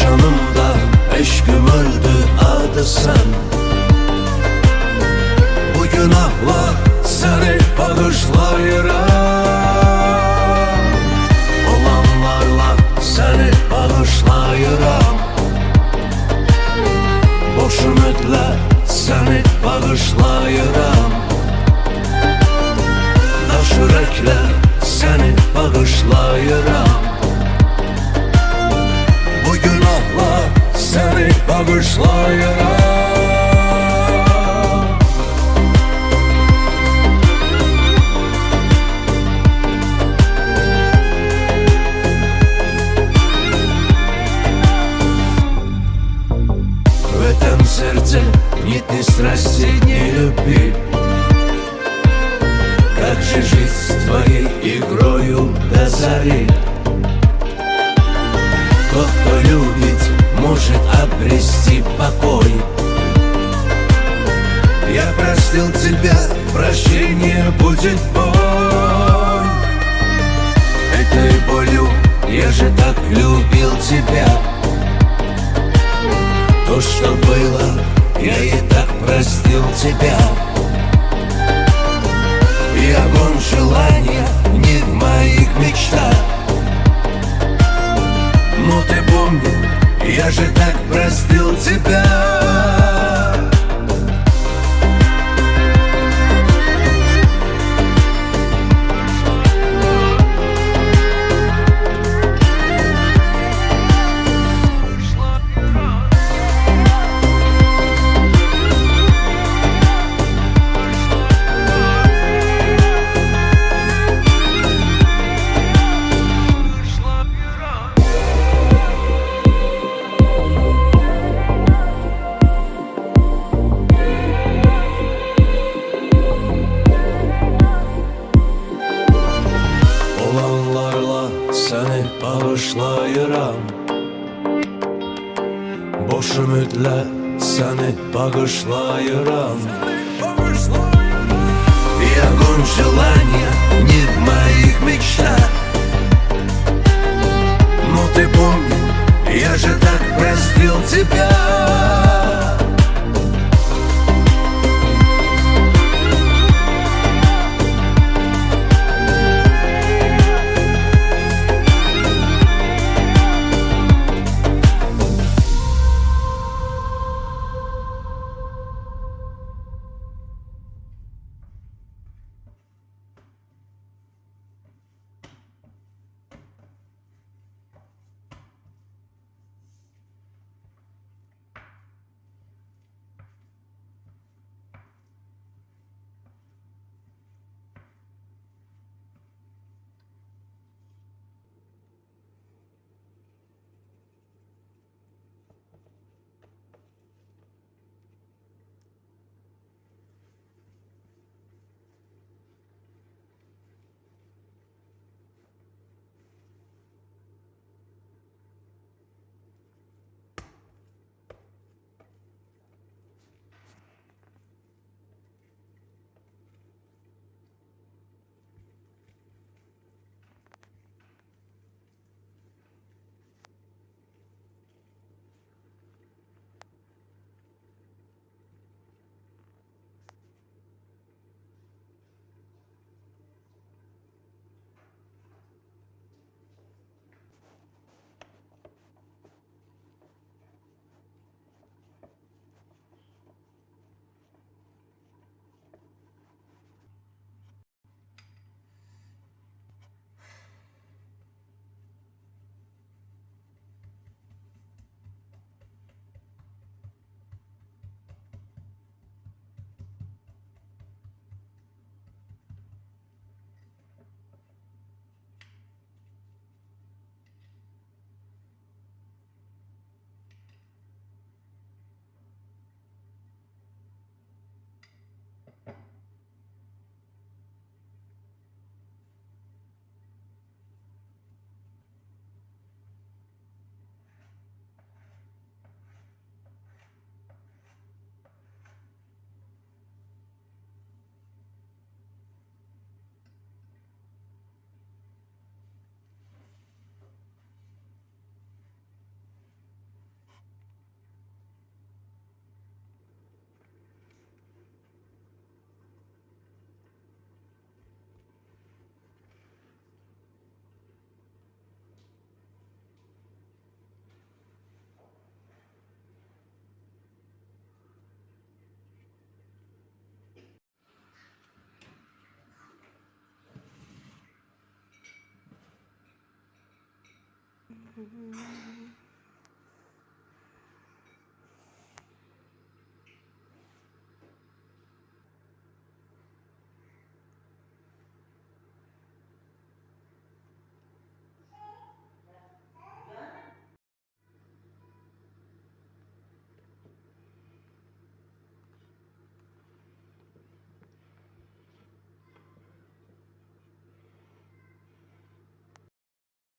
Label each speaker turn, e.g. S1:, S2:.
S1: canımda eşkım öldü adı sen. Bu günahla seni bağışlayıram, olanlarla seni bağışlayıram. Boş ümidlə seni bağışlayıram, daş ürəklə seni bağışlayıram. Bu günahla seni bağışlayıram. В этом сердце нет ни страсти, ни любви. Как же жить с твоей игрою до зари? Тот, кто любит, может обрести покой. Я простил тебя, прощение будет боль. Этой болью я же так любил тебя. То, что было, я и так простил тебя. И огонь желания не в моих мечтах. Но ты помни, я же так простил тебя. Olanlarla seni bağışlayıram, boş ümidlə seni bağışlayıram. И огонь желания не в моих мечтах. Но ты помни, я же так простил тебя.